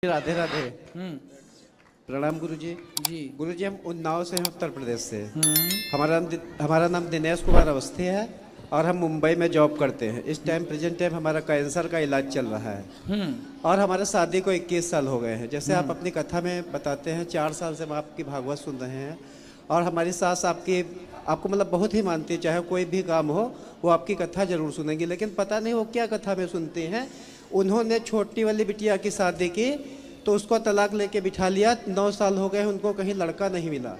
राधे राधे। हम्म। प्रणाम गुरुजी। जी। गुरुजी हम उन्नाव से हैं, उत्तर प्रदेश से। हम्म। हमारा नाम दिनेश कुमार अवस्थी है और हम मुंबई में जॉब करते हैं। इस टाइम प्रेजेंट टाइम हमारा कैंसर का इलाज चल रहा है हम्म। और हमारे शादी को 21 साल हो गए हैं। जैसे आप अपनी कथा में बताते हैं 4 साल से हम आपकी भागवत सुन रहे हैं और हमारी सास आपको मतलब बहुत ही मानती है। चाहे कोई भी काम हो वो आपकी कथा जरूर सुनेंगी, लेकिन पता नहीं वो क्या कथा में सुनती हैं। उन्होंने छोटी वाली बिटिया की शादी की तो उसको तलाक लेके बिठा लिया। 9 साल हो गए, उनको कहीं लड़का नहीं मिला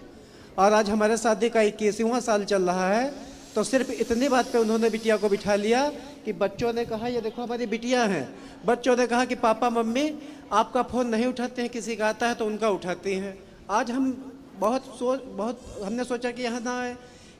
और आज हमारे शादी का 21वां साल चल रहा है। तो सिर्फ इतनी बात पे उन्होंने बिटिया को बिठा लिया कि बच्चों ने कहा ये देखो हमारी बिटिया हैं। बच्चों ने कहा कि पापा मम्मी आपका फ़ोन नहीं उठाते हैं, किसी का आता है तो उनका उठाती हैं। आज हम बहुत हमने सोचा कि यहाँ ना आए,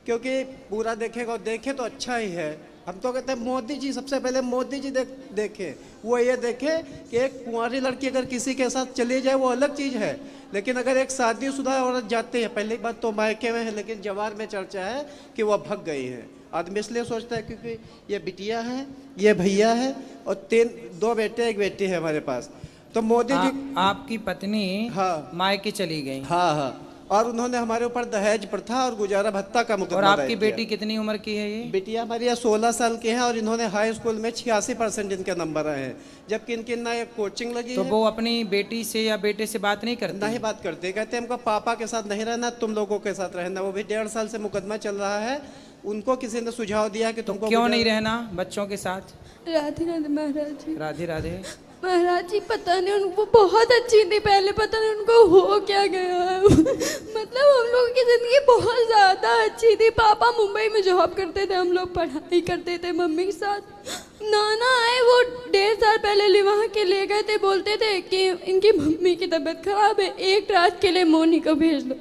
क्योंकि पूरा देखेगा और देखे तो अच्छा ही है। हम तो कहते हैं मोदी जी, सबसे पहले मोदी जी देखे, वो ये देखे कि एक कुंवारी लड़की अगर किसी के साथ चली जाए वो अलग चीज़ है, लेकिन अगर एक शादीशुदा औरत जाती है, पहली बात तो मायके में है, लेकिन जवार में चर्चा है कि वह भग गई है। आदमी इसलिए सोचता है क्योंकि ये बिटिया है, ये भैया है और 2 बेटे 1 बेटी है हमारे पास। तो मोदी जी आपकी पत्नी हाँ मायके चली गई। हाँ, और उन्होंने हमारे ऊपर दहेज प्रथा और गुजारा भत्ता का मुकदमा और दायर आपकी किया। बेटी कितनी उम्र की है ये? बिटिया हमारी 16 साल की है और इन्होंने हाई स्कूल में 86% इनके नंबर आए हैं, जबकि इनकी ना एक कोचिंग लगी तो है। वो अपनी बेटी से या बेटे से बात नहीं करती? नहीं बात करते, कहते हैं हमको पापा के साथ नहीं रहना, तुम लोगों के साथ रहना। वो भी 1.5 साल से मुकदमा चल रहा है। उनको किसी ने सुझाव दिया कि तुमको क्यों नहीं रहना बच्चों के साथ? राधे राधे महाराज जी। राधे राधे। महाराज जी पता नहीं, उनको बहुत अच्छी थी पहले, पता नहीं उनको हो क्या गया है। मतलब हम लोगों की जिंदगी बहुत ज़्यादा अच्छी थी। पापा मुंबई में जॉब करते थे, हम लोग पढ़ाई करते थे मम्मी के साथ। नाना आए, वो 1.5 साल पहले लिवाह के ले गए थे, बोलते थे कि इनकी मम्मी की तबीयत खराब है, 1 रात के लिए मोनी को भेज दो।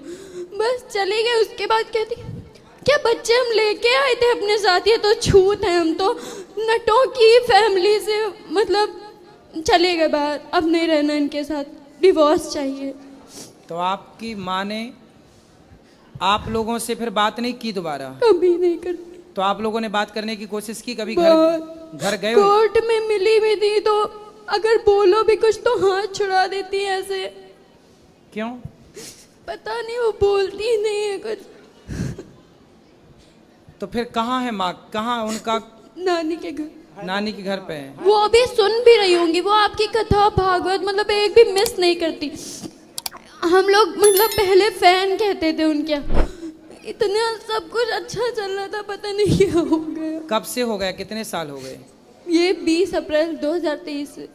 बस चले गए। उसके बाद कहती क्या बच्चे हम लेके आए थे अपने साथ, ये तो छूत है, हम तो नटों की फैमिली से मतलब चले गए बाहर, अब नहीं रहना इनके साथ, डिवोर्स चाहिए। तो आपकी माँ ने आप लोगों से फिर बात नहीं की दोबारा? कभी नहीं करती। तो आप लोगों ने बात करने की कोशिश की कभी? घर गए? कोर्ट में मिली भी थी तो अगर बोलो भी कुछ तो हाथ छुड़ा देती है ऐसे। क्यों? पता नहीं, वो बोलती नहीं है कुछ। तो फिर कहाँ है माँ? कहाँ उनका? नानी के घर। नानी के घर पे है। वो अभी सुन भी रही होंगी, वो आपकी कथा भागवत मतलब एक भी मिस नहीं करती। हम लोग मतलब पहले फैन कहते थे उनके। इतना सब कुछ अच्छा चल रहा था, पता नहीं क्या हो गया। कब से हो गया? कितने साल हो गए? ये 20 अप्रैल 2023 से।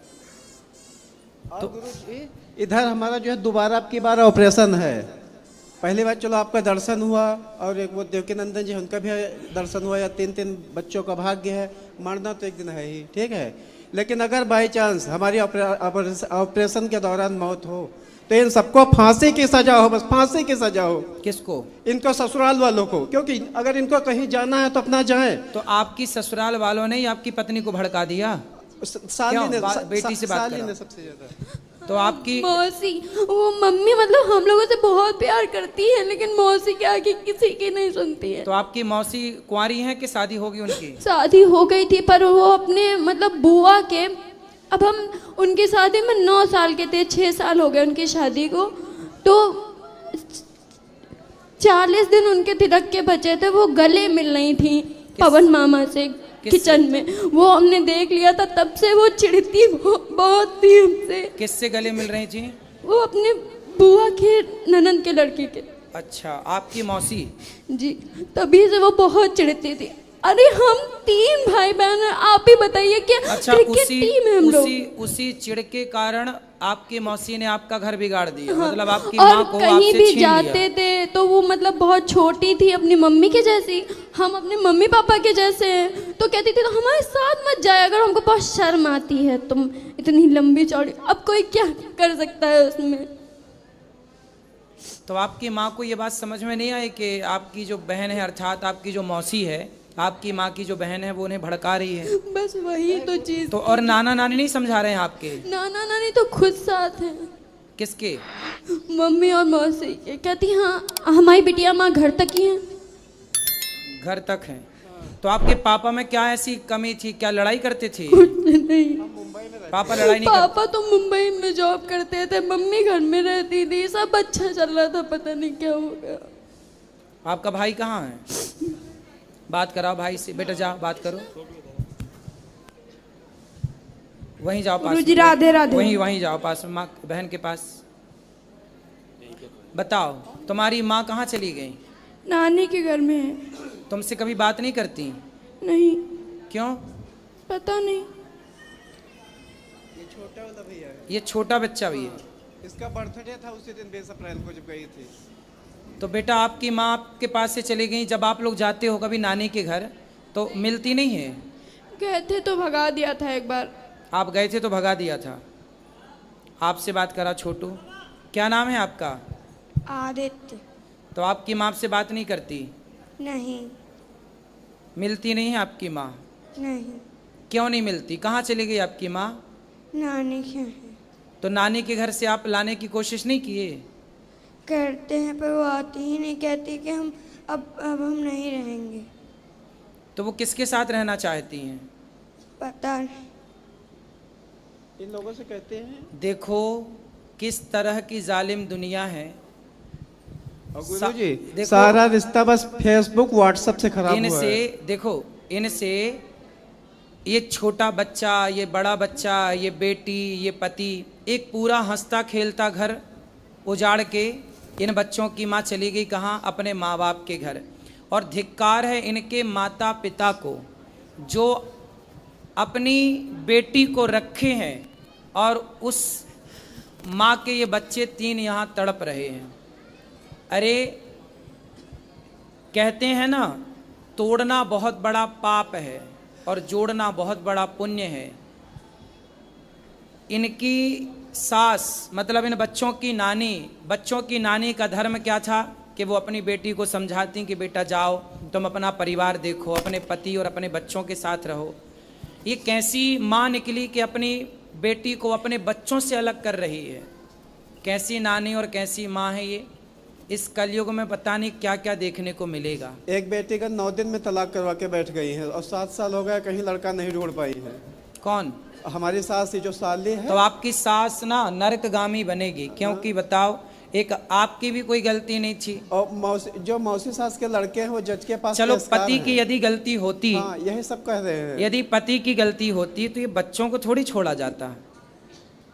तो गुरुजी इधर हमारा जो है दोबारा आपकी बार ऑपरेशन है। पहली बार चलो आपका दर्शन हुआ और एक वो देवकी नंदन जी उनका भी दर्शन हुआ, या 3 बच्चों का भाग्य है। मरना तो एक दिन है ही, ठीक है, लेकिन अगर बाई चांस हमारी ऑपरेशन के दौरान मौत हो तो इन सबको फांसी की सजा हो, बस फांसी की सजा हो। किसको? इनको ससुराल वालों को, क्योंकि अगर इनको कहीं जाना है तो अपना जाए। तो आपकी ससुराल वालों ने आपकी पत्नी को भड़का दिया? साली ने बेटी से बात साली करा? ने सबसे ज्यादा। तो आपकी मौसी, वो मम्मी मतलब हम लोगों से बहुत प्यार करती है, लेकिन मौसी के आगे किसी की नहीं सुनती है। तो आपकी मौसी कुंवारी हैं कि शादी होगी उनकी? शादी हो गई थी, पर वो अपने मतलब बुआ के, अब हम उनकी शादी में 9 साल के थे, 6 साल हो गए उनकी शादी को। तो 40 दिन उनके तिलक के बचे थे, वो गले मिल रही थी पवन मामा से किचन में। वो हमने देख लिया था, तब से वो चिढ़ती बहुत थी हमसे। किससे गले मिल रही थी? वो अपने बुआ के ननद के लड़की के। अच्छा, आपकी मौसी? जी, तभी से वो बहुत चिढ़ती थी। अरे हम 3 भाई बहन हैं, आप ही बताइए क्या अच्छा, क्रिकेट टीम है हम लोग। उसी चिढ़ के कारण आपकी मौसी ने आपका घर बिगाड़ दिया। हाँ, मतलब आपकी और माँ को कहीं आपसे भी छीन जाते लिया। थे तो वो मतलब बहुत छोटी थी, अपनी मम्मी के जैसी, हम अपने मम्मी पापा के जैसे हैं, तो कहती थी तो हमारे साथ मत जाए, अगर हमको बहुत शर्म आती है, तुम इतनी लंबी चौड़ी। अब कोई क्या कर सकता है उसमें। तो आपकी माँ को ये बात समझ में नहीं आई कि आपकी जो बहन है, अर्थात आपकी जो मौसी है, आपकी माँ की जो बहन है, वो उन्हें भड़का रही है? बस वही तो चीज। तो और नाना नानी नहीं समझा रहे हैं आपके? नाना नानी तो खुद साथ हैं। किसके? मम्मी और मौसी के। कहती हाँ हमारी बिटिया माँ घर तक ही है। घर तक है? तो आपके पापा में क्या ऐसी कमी थी, क्या लड़ाई करते थे? नहीं, पापा लड़ाई नहीं करते? पापा तो मुंबई में जॉब करते थे, मम्मी घर में रहती थी, सब अच्छा चल रहा था, पता नहीं क्या हो गया। आपका भाई कहाँ है? बात कराओ भाई से। बेटा जाओ बात करो, वहीं जाओ पास गुरुजी में। राधे राधे। वहीं जाओ पास में, माँ बहन के पास। बताओ तुम्हारी माँ कहाँ चली गई? नानी के घर में है। तुमसे कभी बात नहीं करती? नहीं, क्यों? पता नहीं। ये छोटा वाला भैया है, ये छोटा बच्चा भी है। इसका बर्थडे था उसी दिन 20 अप्रैल को जब गई थी। तो बेटा आपकी माँ आपके पास से चली गई, जब आप लोग जाते हो कभी नानी के घर तो मिलती नहीं है? गए थे तो भगा दिया था एक बार। आप गए थे तो भगा दिया था। आपसे बात करा छोटू, क्या नाम है आपका? आदित्य। तो आपकी माँ आपसे बात नहीं करती? नहीं। मिलती नहीं है आपकी माँ? नहीं। क्यों नहीं मिलती? कहाँ चली गई आपकी माँ? नानी के हैं। तो नानी के घर से आप लाने की कोशिश नहीं किए? करते हैं पर वो आती ही नहीं, कहती कि हम अब हम नहीं रहेंगे। तो वो किसके साथ रहना चाहती हैं? पता नहीं। इन लोगों से कहते हैं। देखो किस तरह की जालिम दुनिया है। और गुरुजी देखो, सारा रिश्ता बस फेसबुक व्हाट्सएप से खराब हुआ इनसे है। देखो, इनसे ये छोटा बच्चा, ये बड़ा बच्चा, ये बेटी, ये पति, एक पूरा हंसता खेलता घर उजाड़ के इन बच्चों की माँ चली गई कहाँ? अपने माँ बाप के घर। और धिक्कार है इनके माता पिता को जो अपनी बेटी को रखे हैं और उस माँ के ये बच्चे 3 यहाँ तड़प रहे हैं। अरे कहते हैं ना, तोड़ना बहुत बड़ा पाप है और जोड़ना बहुत बड़ा पुण्य है। इनकी सास मतलब इन बच्चों की नानी का धर्म क्या था कि वो अपनी बेटी को समझाती कि बेटा जाओ, तुम अपना परिवार देखो, अपने पति और अपने बच्चों के साथ रहो। ये कैसी माँ निकली कि अपनी बेटी को अपने बच्चों से अलग कर रही है? कैसी नानी और कैसी माँ है ये? इस कलयुग में पता नहीं क्या क्या देखने को मिलेगा। एक बेटी का 9 दिन में तलाक करवा के बैठ गई है और 7 साल हो गया कहीं लड़का नहीं ढूंढ पाई है। कौन? हमारी सास ही जो साली है। तो आपकी सास ना नरकगामी बनेगी, क्योंकि बताओ एक आपकी भी कोई गलती नहीं थी। और मौसी सास के लड़के हैं वो जज के पास चलो पेशकार पति हैं। की यदि गलती होती, हाँ, यही सब कह रहे हैं। यदि पति की गलती होती तो ये बच्चों को थोड़ी छोड़ा जाता है।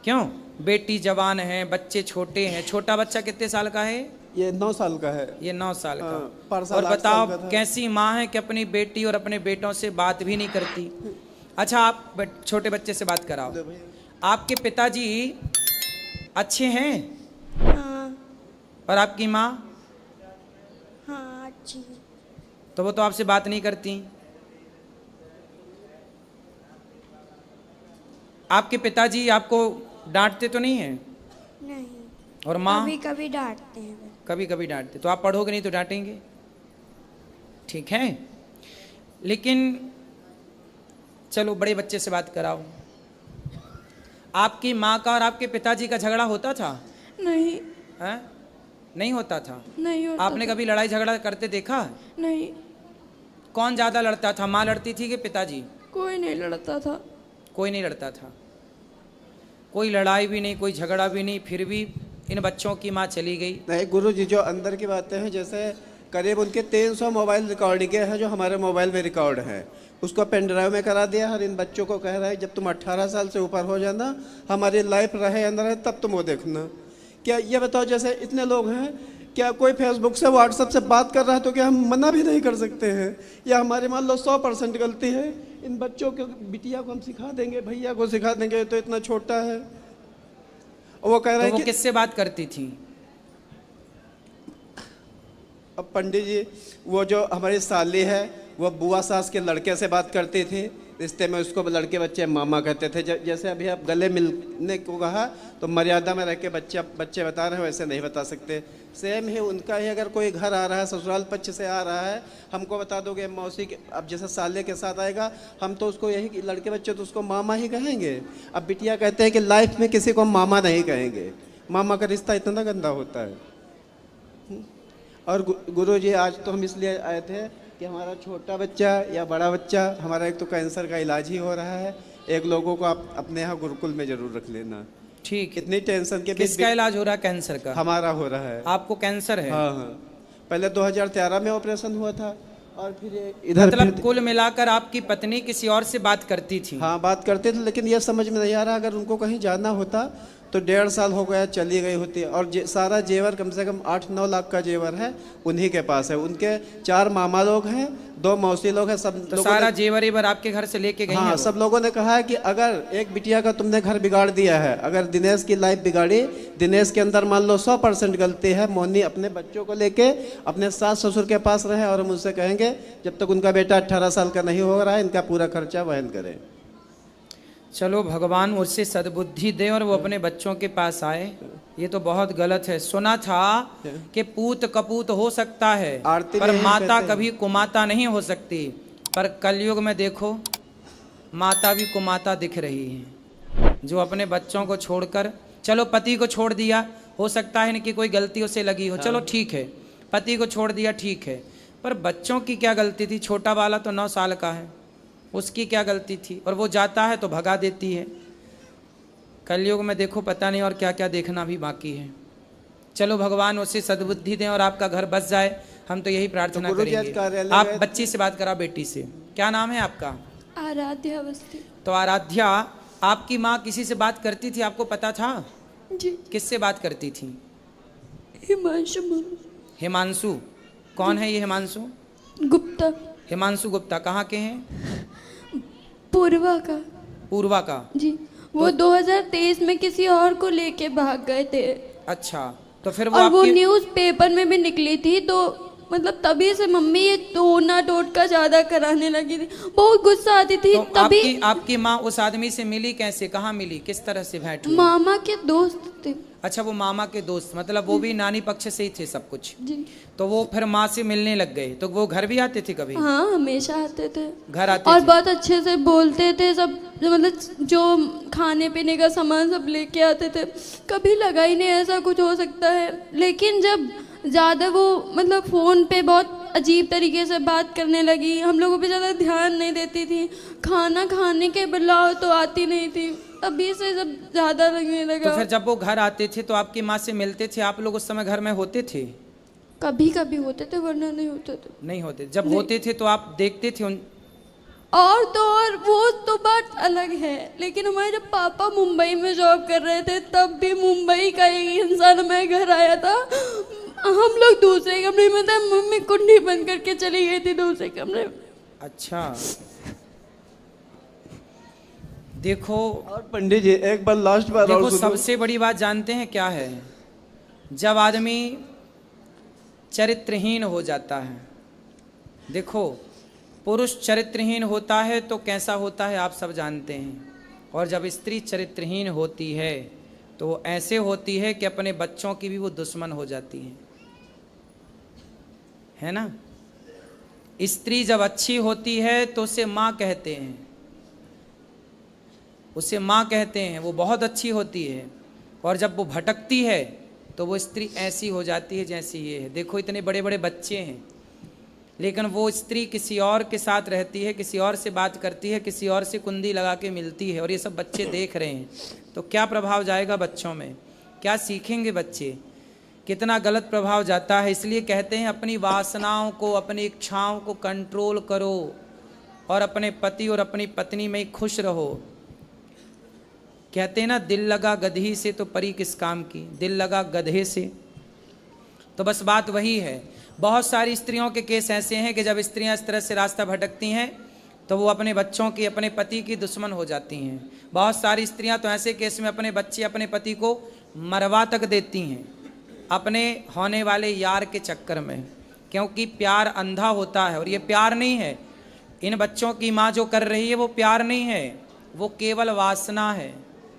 क्यों? बेटी जवान है, बच्चे छोटे हैं। छोटा बच्चा कितने साल का है? ये 9 साल का है। ये 9 साल हाँ, का। परसा और 8 बताओ साल का था। कैसी माँ है कि अपनी बेटी और अपने बेटों से बात भी नहीं करती। अच्छा आप छोटे बच्चे से बात कराओ। आपके पिताजी अच्छे हैं हाँ। और आपकी माँ? हाँ अच्छी। तो वो तो आपसे बात नहीं करती। आपके पिताजी आपको डांटते तो नहीं है? नहीं। और माँ? कभी कभी डांटते हैं। कभी कभी डांटते। तो आप पढ़ोगे नहीं तो डांटेंगे, ठीक है। लेकिन चलो बड़े बच्चे से बात कराओ। आपकी माँ का और आपके पिताजी का झगड़ा होता था? नहीं। हैं? नहीं होता था? नहीं होता आपने था। कभी लड़ाई झगड़ा करते देखा? नहीं, कौन ज्यादा लड़ता था, माँ लड़ती थी कि पिताजी? कोई नहीं लड़ता था। कोई नहीं लड़ता था। कोई लड़ाई भी नहीं, कोई झगड़ा भी नहीं, फिर भी इन बच्चों की माँ चली गई। नहीं गुरुजी, जो अंदर की बातें हैं, जैसे करीब उनके 300 मोबाइल रिकॉर्डिंगें हैं जो हमारे मोबाइल में रिकॉर्ड है, उसको पेन ड्राइव में करा दिया। हर इन बच्चों को कह रहा है जब तुम 18 साल से ऊपर हो जाना, हमारी लाइफ रहे अंदर है, तब तुम वो देखना। क्या ये बताओ, जैसे इतने लोग हैं, क्या कोई फेसबुक से व्हाट्सएप से बात कर रहा है तो क्या हम मना भी नहीं कर सकते हैं? या हमारी मान लो 100% गलती है, इन बच्चों को, बिटिया को हम सिखा देंगे, भैया को सिखा देंगे, तो इतना छोटा है। और वो कह रहा तो है वो कि किससे बात करती थी? अब पंडित जी, वो जो हमारी साली है वो बुआ सास के लड़के से बात करती थी। रिश्ते में उसको लड़के बच्चे मामा कहते थे। जैसे अभी आप गले मिलने को कहा तो मर्यादा में रह के बच्चे बता रहे हैं, वैसे नहीं बता सकते। सेम ही उनका ही, अगर कोई घर आ रहा है, ससुराल पक्ष से आ रहा है, हमको बता दोगे मौसी के, अब जैसे साले के साथ आएगा, हम तो उसको यही, लड़के बच्चे तो उसको मामा ही कहेंगे। अब बिटिया कहते हैं कि लाइफ में किसी को मामा नहीं कहेंगे। मामा का रिश्ता इतना गंदा होता है। और गुरु जी, आज तो हम इसलिए आए थे, कि हमारा छोटा बच्चा या बड़ा बच्चा, हमारा एक तो कैंसर का इलाज ही हो रहा है, एक लोगों को आप अपने यहाँ गुरुकुल में जरूर रख लेना। ठीक है। इतनी टेंशन के बीच किसका इलाज हो रहा है? कैंसर का? हमारा हो रहा है। आपको कैंसर है? हाँ हाँ, पहले 2013 में ऑपरेशन हुआ था और फिर ये इधर मतलब कुल मिलाकर आपकी पत्नी किसी और से बात करती थी? हाँ बात करते थे, लेकिन ये समझ में नहीं आ रहा, अगर उनको कहीं जाना होता तो 1.5 साल हो गया चली गई होती। और सारा जेवर कम से कम 8-9 लाख का जेवर है उन्हीं के पास है। उनके 4 मामा लोग हैं, 2 मौसी लोग हैं, सब तो सारा जेवर एवर आपके घर से लेके गई हाँ हैं सब लोगों ने कहा है कि अगर एक बिटिया का तुमने घर बिगाड़ दिया है, अगर दिनेश की लाइफ बिगाड़ी, दिनेश के अंदर मान लो 100% गलती है, मोनी अपने बच्चों को लेके अपने सास ससुर के पास रहे और हम उनसे कहेंगे जब तक उनका बेटा 18 साल का नहीं हो रहा है इनका पूरा खर्चा वहन करें। चलो भगवान उससे सद्बुद्धि दे और वो अपने बच्चों के पास आए। ये तो बहुत गलत है। सुना था कि पूत कपूत हो सकता है आरती पर में माता कहते हैं। कभी कुमाता नहीं हो सकती। पर कलयुग में देखो माता भी कुमाता दिख रही है, जो अपने बच्चों को छोड़कर, चलो पति को छोड़ दिया, हो सकता है इनकी कोई गलती उसे लगी हो, चलो ठीक है, पति को छोड़ दिया ठीक है, पर बच्चों की क्या गलती थी? छोटा वाला तो 9 साल का है, उसकी क्या गलती थी? और वो जाता है तो भगा देती है। कलयुग में देखो पता नहीं और क्या क्या देखना भी बाकी है। चलो भगवान उसे सद्बुद्धि दें और आपका घर बस जाए, हम तो यही प्रार्थना करेंगे। आप बच्ची से बात करा, बेटी से। क्या नाम है आपका? आराध्या अवस्थी। तो आराध्या, आपकी माँ किसी से बात करती थी, आपको पता था? जी। किससे बात करती थी? हिमांशु हिमांशु। कौन है ये हिमांशु? गुप्ता। हिमांशु गुप्ता कहाँ के हैं? पूर्वा का। पूर्वा का? जी। वो 2023 में किसी और को लेके भाग गए थे। अच्छा, तो फिर वो और वो आपकी... न्यूज़ पेपर में भी निकली थी, तो मतलब तभी से मम्मी ये टोना टोटका ज्यादा कराने लगी थी, बहुत गुस्सा आती थी। तो तभी आपकी माँ उस आदमी से मिली कैसे? कहाँ मिली? किस तरह से भेंट हुई? मामा के दोस्त थे। अच्छा, वो मामा के दोस्त, मतलब वो भी नानी पक्ष से ही थे सब कुछ। जी। तो वो फिर माँ से मिलने लग गए, तो वो घर भी आते थे कभी? हाँ, हमेशा आते थे, घर आते और थे। बहुत अच्छे से बोलते थे सब, मतलब जो खाने पीने का सामान सब लेके आते थे। कभी लगा ही नहीं ऐसा कुछ हो सकता है। लेकिन जब ज़्यादा वो मतलब फ़ोन पे बहुत अजीब तरीके से बात करने लगी, हम लोगों पे ज़्यादा ध्यान नहीं देती थी, खाना खाने के बुलाओ तो आती नहीं थी, तभी से सब ज़्यादा लगने लगा। तो फिर जब वो घर आते थे तो आपकी माँ से मिलते थे, आप लोग उस समय घर में होते थे? कभी कभी होते थे, वरना नहीं होते थे। नहीं होते। जब होते थे तो आप देखते थे उन... और तो और वो तो बात अलग है, लेकिन हमारे जब पापा मुंबई में जॉब कर रहे थे तब भी मुंबई का एक इंसान हमारे घर आया था। हम लोग दूसरे कमरे में थे, मम्मी कुंडी बंद करके चली गई थी दूसरे कमरे में। अच्छा, देखो। और पंडित जी एक बार लास्ट बार देखो, और सुनो। सबसे बड़ी बात जानते हैं क्या है? जब आदमी चरित्रहीन हो जाता है, देखो पुरुष चरित्रहीन होता है तो कैसा होता है आप सब जानते हैं, और जब स्त्री चरित्रहीन होती है तो ऐसे होती है कि अपने बच्चों की भी वो दुश्मन हो जाती है ना? स्त्री जब अच्छी होती है तो उसे माँ कहते हैं, उसे माँ कहते हैं, वो बहुत अच्छी होती है। और जब वो भटकती है तो वो स्त्री ऐसी हो जाती है जैसी ये है। देखो इतने बड़े बड़े बच्चे हैं, लेकिन वो स्त्री किसी और के साथ रहती है, किसी और से बात करती है, किसी और से कुंडी लगा के मिलती है, और ये सब बच्चे देख रहे हैं। तो क्या प्रभाव जाएगा बच्चों में? क्या सीखेंगे बच्चे? कितना गलत प्रभाव जाता है। इसलिए कहते हैं अपनी वासनाओं को, अपनी इच्छाओं को कंट्रोल करो और अपने पति और अपनी पत्नी में खुश रहो। कहते हैं ना, दिल लगा गधी से तो परी किस काम की, दिल लगा गधे से। तो बस बात वही है। बहुत सारी स्त्रियों के केस ऐसे हैं कि जब स्त्रियां इस तरह से रास्ता भटकती हैं तो वो अपने बच्चों की, अपने पति की दुश्मन हो जाती हैं। बहुत सारी स्त्रियां तो ऐसे केस में अपने बच्चे, अपने पति को मरवा तक देती हैं अपने होने वाले यार के चक्कर में, क्योंकि प्यार अंधा होता है और ये प्यार नहीं है। इन बच्चों की माँ जो कर रही है वो प्यार नहीं है, वो केवल वासना है।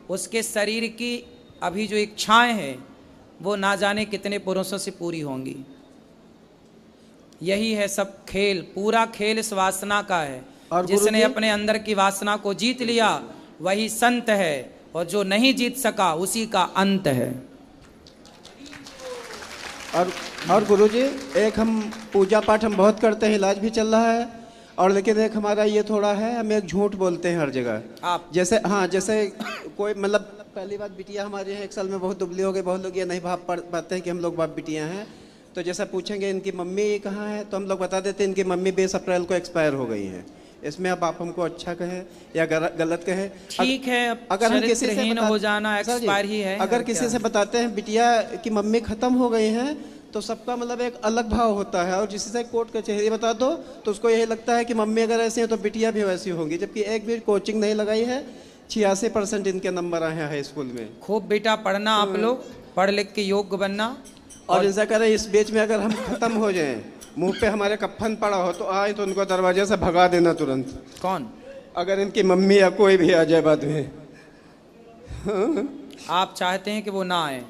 उसके शरीर की अभी जो इच्छाएं हैं वो ना जाने कितने पुरुषों से पूरी होंगी। यही है सब खेल, पूरा खेल इस वासना का है। और जिसने अपने अंदर की वासना को जीत लिया वही संत है, और जो नहीं जीत सका उसी का अंत है। और गुरुजी, एक हम पूजा पाठ हम बहुत करते हैं, इलाज भी चल रहा है, और लेकिन एक हमारा ये थोड़ा है, हम एक झूठ बोलते हैं हर जगह। आप जैसे हाँ, जैसे कोई मतलब पहली बात, बिटिया हमारी है 1 साल में बहुत दुबली हो गई, बहुत लोग ये नहीं भाप पाते हैं कि हम लोग बाप बिटियाँ हैं। तो जैसा पूछेंगे इनकी मम्मी कहाँ है, तो हम लोग बता देते हैं इनकी मम्मी 20 अप्रैल को एक्सपायर हो गई हैं। इसमें अब आप हमको अच्छा कहें या गलत कहें, ठीक है, अब अगर हम किसी से चरित्रहीन हो जाना सर जी, एक्सपायर ही है। अगर और किसी क्या से है? बताते हैं बिटिया की मम्मी खत्म हो गई हैं, तो सबका मतलब एक अलग भाव होता है, और जिसी से कोर्ट कचहरी बता दो तो उसको यही लगता है कि मम्मी अगर ऐसी है तो बिटिया भी वैसी होंगी, जबकि एक भी कोचिंग नहीं लगाई है। 86% इनके नंबर आए हैं हाई स्कूल में। खूब बेटा पढ़ना, आप लोग पढ़ लिख के योग्य बनना। और इनसे करें इस बीच में अगर हम खत्म हो जाएं, मुंह पे हमारे कफन पड़ा हो, तो आए तो उनको दरवाजे से भगा देना तुरंत। कौन? अगर इनकी मम्मी या कोई भी आ जाए बाद में। आप चाहते हैं कि वो ना आए?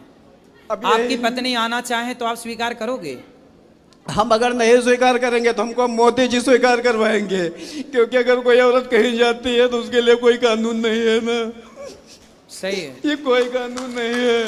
अब आपकी पत्नी आना चाहे तो आप स्वीकार करोगे? हम अगर नहीं स्वीकार करेंगे तो हमको मोदी जी स्वीकार करवाएंगे, क्योंकि अगर कोई औरत कहीं जाती है तो उसके लिए कोई कानून नहीं है ना। सही है। ये कोई कानून नहीं है।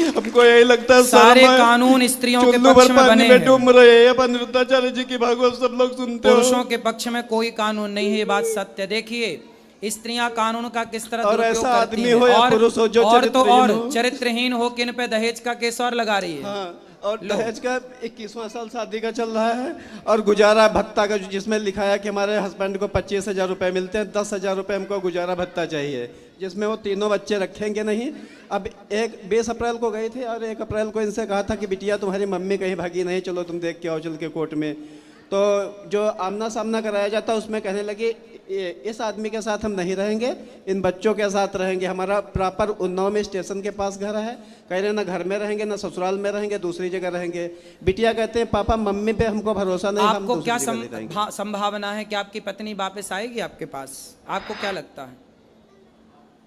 हमको यही लगता है सारे कानून स्त्रियों के पक्ष में बने हैं। डूब रहे हैं। अपन अनिरुद्धाचार्य जी की भागवत सब लोग सुनते हो। पुरुषों के पक्ष में कोई कानून नहीं है, ये बात सत्य। देखिए स्त्रियां कानून का किस तरह और दुरुपयोग ऐसा करती आदमी हैं। हो या पुरुष हो जो और तो चरित्रहीन और हो। चरित्रहीन हो किन पे दहेज का केस और लगा रही है। हाँ, और दहेज का 21वां साल शादी का चल रहा है, और गुजारा भत्ता का जिसमें लिखा है कि हमारे हस्बैंड को 25,000 रुपये मिलते हैं, 10,000 रुपये हमको गुजारा भत्ता चाहिए, जिसमें वो तीनों बच्चे रखेंगे नहीं। अब एक 20 अप्रैल को गए थे, और 1 अप्रैल को इनसे कहा था कि बिटिया तुम्हारी मम्मी कहीं भागी नहीं, चलो तुम देख के आओ चल के कोर्ट में। तो जो आमना सामना कराया जाता उसमें कहने लगी इस आदमी के साथ हम नहीं रहेंगे, इन बच्चों के साथ रहेंगे। हमारा प्रॉपर उन्नाव में स्टेशन के पास घर है। कह रहे ना घर में रहेंगे ना ससुराल में रहेंगे, दूसरी जगह रहेंगे। बिटिया कहते हैं पापा मम्मी पे हमको भरोसा नहीं, हम आपको दूसरी क्या जगह नहीं रहेंगे। संभावना है कि आपकी पत्नी वापस आएगी आपके पास? आपको क्या लगता है?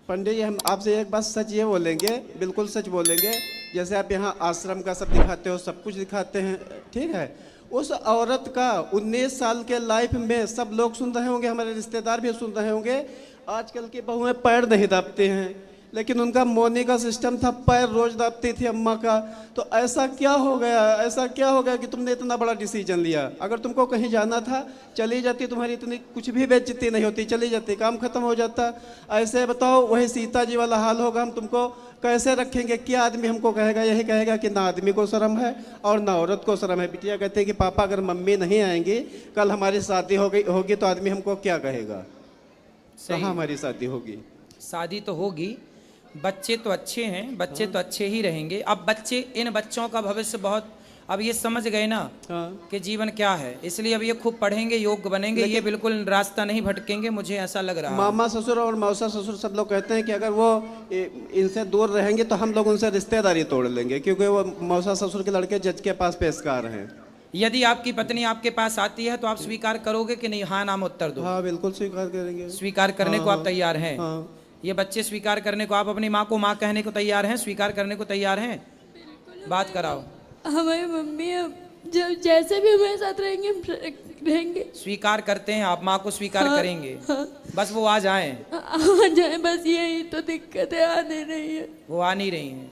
पंडित जी, हम आपसे एक बात सच ये बोलेंगे, बिल्कुल सच बोलेंगे। जैसे आप यहाँ आश्रम का सब दिखाते हो, सब कुछ दिखाते हैं, ठीक है। उस औरत का 19 साल के लाइफ में सब लोग सुन रहे होंगे, हमारे रिश्तेदार भी सुन रहे होंगे। आजकल की बहुएं पैर नहीं दाबते हैं, लेकिन उनका मोनी का सिस्टम था, पैर रोज दाबती थी अम्मा का। तो ऐसा क्या हो गया, ऐसा क्या हो गया कि तुमने इतना बड़ा डिसीजन लिया? अगर तुमको कहीं जाना था चली जाती, तुम्हारी इतनी कुछ भी बेइज्जती नहीं होती, चली जाती, काम खत्म हो जाता। ऐसे बताओ वही सीता जी वाला हाल होगा। हम तुमको कैसे रखेंगे? क्या आदमी हमको कहेगा? यही कहेगा कि ना आदमी को शर्म है और ना औरत को शर्म है। बिटिया कहते हैं कि पापा अगर मम्मी नहीं आएंगी, कल हमारी शादी होगी तो आदमी हमको क्या कहेगा? कहाँ हमारी शादी होगी? शादी तो होगी, बच्चे तो अच्छे हैं, बच्चे तो अच्छे ही रहेंगे। अब बच्चे, इन बच्चों का भविष्य बहुत, अब ये समझ गए ना कि जीवन क्या है, इसलिए अब ये खूब पढ़ेंगे, योग्य बनेंगे, ये बिल्कुल रास्ता नहीं भटकेंगे, मुझे ऐसा लग रहा है। मामा ससुर और मौसा ससुर सब लोग कहते हैं कि अगर वो इनसे दूर रहेंगे तो हम लोग उनसे रिश्तेदारी तोड़ लेंगे, क्योंकि वो मौसा ससुर के लड़के जज के पास पेशकार हैं। यदि आपकी पत्नी आपके पास आती है तो आप स्वीकार करोगे कि नहीं? हाँ नाम उत्तर दो। हाँ बिल्कुल स्वीकार करेंगे। स्वीकार करने को आप तैयार हैं? हाँ। ये बच्चे स्वीकार करने को, आप अपनी माँ को माँ कहने को तैयार हैं? स्वीकार करने को तैयार हैं? बात कराओ। हमारी मम्मी अब जब जैसे भी हमारे साथ रहेंगे हम रहेंगे। स्वीकार करते हैं आप? माँ को स्वीकार हाँ, करेंगे? हाँ। बस वो आ जाएं। आ जाए, बस यही तो दिक्कत है, आने नहीं है। वो आ नहीं रही हैं,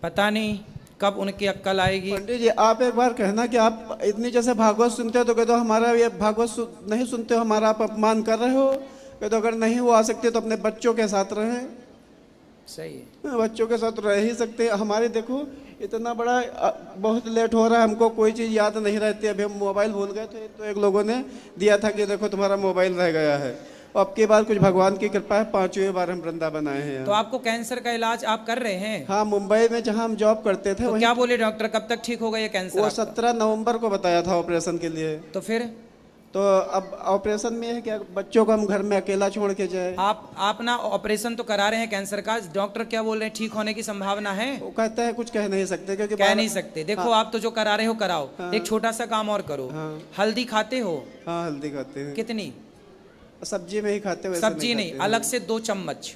पता नहीं कब उनकी अक्ल आएगी। पंडित जी, आप एक बार कहना कि आप इतनी जैसे भागवत सुनते हो तो कह दो हमारा ये भागवत नहीं सुनते हो, हमारा आप अपमान कर रहे हो। कह दो अगर नहीं वो आ सकते तो अपने बच्चों के साथ रहें। सही है, बच्चों के साथ रह ही सकते। हमारे देखो इतना बड़ा बहुत लेट हो रहा है, हमको कोई चीज़ याद नहीं रहती। अभी हम मोबाइल भूल गए थे तो एक लोगों ने दिया था कि देखो तुम्हारा मोबाइल रह गया है। अब की बार कुछ भगवान की कृपा है, 5वीं बार हम वृंदावन आए हैं। तो आपको कैंसर का इलाज आप कर रहे हैं? हाँ, मुंबई में जहाँ हम जॉब करते थे। तो क्या बोले डॉक्टर, कब तक ठीक होगा ये कैंसर? वो आपका? 17 नवंबर को बताया था ऑपरेशन के लिए। तो फिर तो अब ऑपरेशन में है क्या बच्चों को हम घर में अकेला छोड़ के जाए? आप ना ऑपरेशन तो करा रहे हैं कैंसर का, डॉक्टर क्या बोल रहे हैं, ठीक होने की संभावना है? वो कहता है कुछ कह नहीं सकते, क्योंकि कह नहीं सकते। देखो आप तो जो करा रहे हो कराओ। एक छोटा सा काम और करो। हल्दी खाते हो? हाँ, हल्दी खाते हैं। कितनी? सब्जी में ही खाते हैं। सब्जी नहीं, अलग से 2 चम्मच,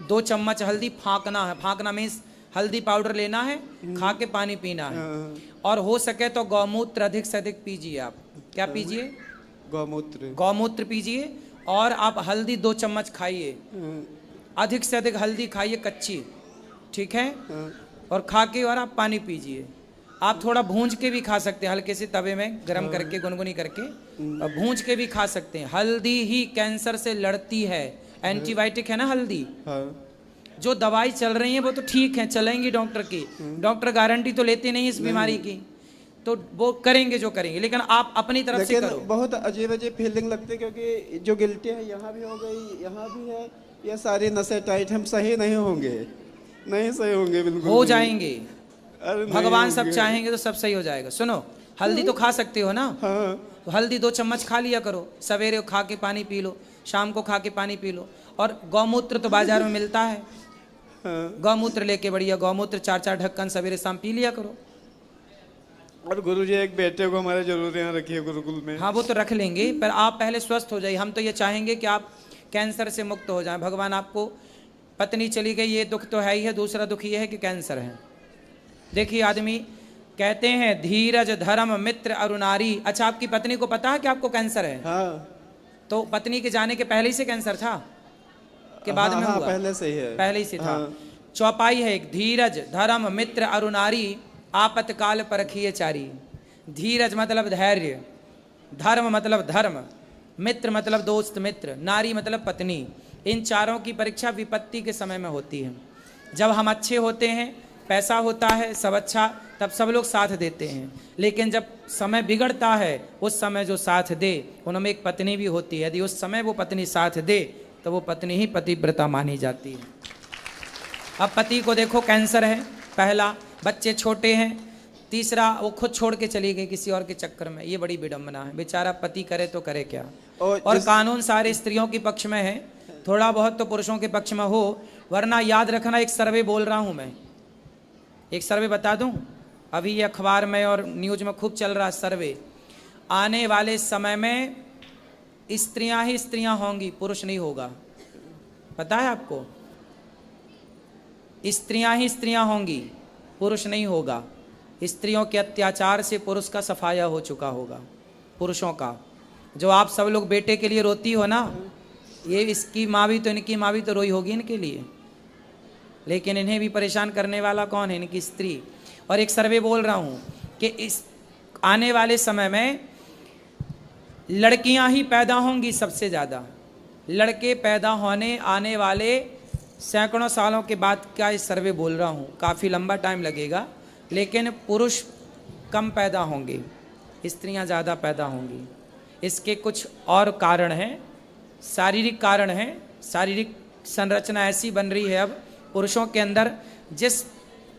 2 चम्मच हल्दी फाँकना है। फाँकना मीन्स हल्दी पाउडर लेना है, खा के पानी पीना है। और हो सके तो गौमूत्र अधिक से अधिक पीजिए। आप क्या पीजिए? गौमूत्र पीजिए। और आप हल्दी 2 चम्मच खाइए, अधिक से अधिक हल्दी खाइए कच्ची, ठीक है, हाँ। और खा के और आप पानी पीजिए। आप थोड़ा भूंज के भी खा सकते हैं, हल्के से तवे में गरम करके गुनगुनी करके, और भूंज के भी खा सकते हैं। हल्दी ही कैंसर से लड़ती है, एंटीबायोटिक है ना हल्दी। हाँ। जो दवाई चल रही है वो तो ठीक है, चलेंगी डॉक्टर की, डॉक्टर गारंटी तो लेते नहीं इस बीमारी की, तो वो करेंगे जो करेंगे, लेकिन आप अपनी तरफ से लेकिन करो। बहुत अजीब अजीब फीलिंग लगती है, क्योंकि जो गिल्टी है यहाँ भी हो गई, यहाँ भी है, ये सारी नसें टाइट, हम सही नहीं होंगे, नहीं सही होंगे बिल्कुल हो भी। जाएंगे, अरे नहीं भगवान सब होंगे। चाहेंगे तो सब सही हो जाएगा। सुनो, हल्दी तो खा सकते हो ना, हाँ। तो हल्दी 2 चम्मच खा लिया करो, सवेरे खा के पानी पी लो, शाम को खा के पानी पी लो। और गौमूत्र तो बाजार में मिलता है, हाँ। गौमूत्र लेके बढ़िया गौमूत्र 4-4 ढक्कन सवेरे शाम पी लिया करो। और गुरुजी एक बेटे को हमारे जरूर यहाँ रखिए गुरुकुल में। हाँ वो तो रख लेंगे, पर आप पहले स्वस्थ हो जाइए। हम तो ये चाहेंगे कि आप कैंसर से मुक्त हो जाएं। भगवान आपको, पत्नी चली गई ये दुख तो है ही है, दूसरा दुख ये है कि कैंसर है। देखिए आदमी कहते हैं धीरज धर्म मित्र अरुणारी। अच्छा, आपकी पत्नी को पता है कि आपको कैंसर है? हाँ। तो पत्नी के जाने के पहले ही से कैंसर था कि बाद में हाँ, हुआ? पहले से ही है। पहले ही से था। हाँ। चौपाई है एक, धीरज धर्म मित्र अरुणारी, आपतकाल परखिए चारी। धीरज मतलब धैर्य, धर्म मतलब धर्म, मित्र मतलब दोस्त मित्र, नारी मतलब पत्नी। इन चारों की परीक्षा विपत्ति के समय में होती है। जब हम अच्छे होते हैं, पैसा होता है, सब अच्छा, तब सब लोग साथ देते हैं। लेकिन जब समय बिगड़ता है, उस समय जो साथ दे, उनमें एक पत्नी भी होती है। यदि उस समय वो पत्नी साथ दे तो वो पत्नी ही पतिव्रता मानी जाती है। अब पति को देखो कैंसर है, पहला, बच्चे छोटे हैं, तीसरा वो खुद छोड़ के चली गई किसी और के चक्कर में। ये बड़ी विडंबना है। बेचारा पति करे तो करे क्या। और कानून सारे स्त्रियों के पक्ष में है, थोड़ा बहुत तो पुरुषों के पक्ष में हो, वरना याद रखना, एक सर्वे बोल रहा हूं मैं, एक सर्वे बता दूं, अभी ये अखबार में और न्यूज में खूब चल रहा है सर्वे। आने वाले समय में स्त्रियां ही स्त्रियां होंगी, पुरुष नहीं होगा। पता है आपको? स्त्रियां ही स्त्रियां होंगी, पुरुष नहीं होगा। स्त्रियों के अत्याचार से पुरुष का सफाया हो चुका होगा, पुरुषों का। जो आप सब लोग बेटे के लिए रोती हो ना, ये इसकी माँ भी तो, इनकी माँ भी तो रोई होगी इनके लिए, लेकिन इन्हें भी परेशान करने वाला कौन है? इनकी स्त्री। और एक सर्वे बोल रहा हूँ कि इस आने वाले समय में लड़कियां ही पैदा होंगी सबसे ज़्यादा। लड़के पैदा होने आने वाले सैकड़ों सालों के बाद का इस सर्वे बोल रहा हूँ, काफ़ी लंबा टाइम लगेगा, लेकिन पुरुष कम पैदा होंगे, स्त्रियां ज़्यादा पैदा होंगी। इसके कुछ और कारण हैं, शारीरिक कारण हैं। शारीरिक संरचना ऐसी बन रही है अब पुरुषों के अंदर, जिस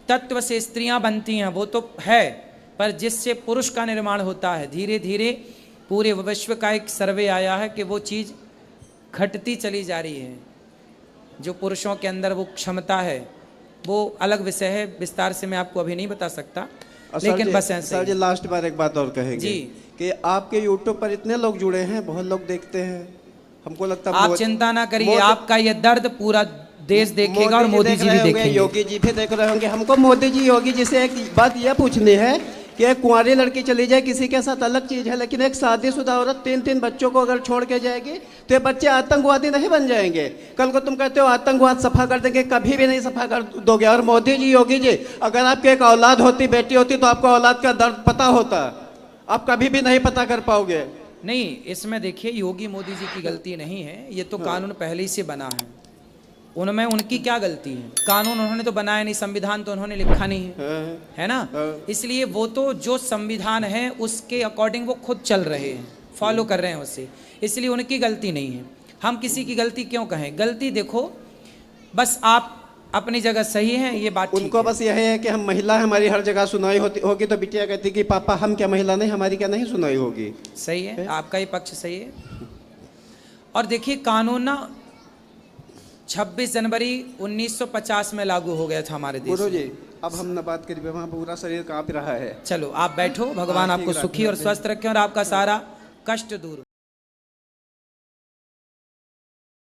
तत्व से स्त्रियां बनती हैं वो तो है, पर जिससे पुरुष का निर्माण होता है, धीरे धीरे पूरे विश्व का एक सर्वे आया है कि वो चीज़ घटती चली जा रही है। जो पुरुषों के अंदर वो क्षमता है, वो अलग विषय है, विस्तार से मैं आपको अभी नहीं बता सकता, लेकिन बस ऐसे। सर जी लास्ट बार एक बात और कहेंगे जी, कि आपके यूट्यूब पर इतने लोग जुड़े हैं, बहुत लोग देखते हैं, हमको लगता है आप चिंता ना करिए, आपका ये दर्द पूरा देश देखेगा और मोदी जी भी देखेंगे, योगी जी भी देख रहे होंगे। हमको मोदी जी योगी जी से एक बात यह पूछनी है कि एक कुंवारी लड़की चली जाए किसी के साथ अलग चीज है, लेकिन एक शादीशुदा औरत 3-3 बच्चों को अगर छोड़ के जाएगी तो ये बच्चे आतंकवादी नहीं बन जाएंगे? कल को तुम कहते हो आतंकवाद सफा कर देंगे, कभी भी नहीं सफा कर दोगे। और मोदी जी योगी जी, अगर आपकी एक औलाद होती, बेटी होती, तो आपको औलाद का दर्द पता होता, आप कभी भी नहीं पता कर पाओगे। नहीं, इसमें देखिए योगी मोदी जी की गलती नहीं है, ये तो कानून पहले ही से बना है, उनमें उनकी क्या गलती है? कानून उन्होंने तो बनाया नहीं, संविधान तो उन्होंने लिखा नहीं है ना। इसलिए वो तो जो संविधान है उसके अकॉर्डिंग वो खुद चल रहे हैं, फॉलो कर रहे हैं उससे, इसलिए उनकी गलती नहीं है। हम किसी की गलती क्यों कहें? गलती देखो, बस आप अपनी जगह सही है, ये बात उनको बस यह है कि हम महिला, हमारी हर जगह सुनाई होगी, तो बिटिया कहती कि पापा हम क्या महिला नहीं, हमारी क्या नहीं सुनाई होगी। सही है, आपका ही पक्ष सही है। और देखिए कानून ना 26 जनवरी 1950 में लागू हो गया था हमारे देश गुरु जी, में। अब हम न बात करिए, वहाँ पूरा शरीर कांप रहा है। चलो आप बैठो, भगवान आपको सुखी और स्वस्थ रखें और आपका सारा कष्ट दूर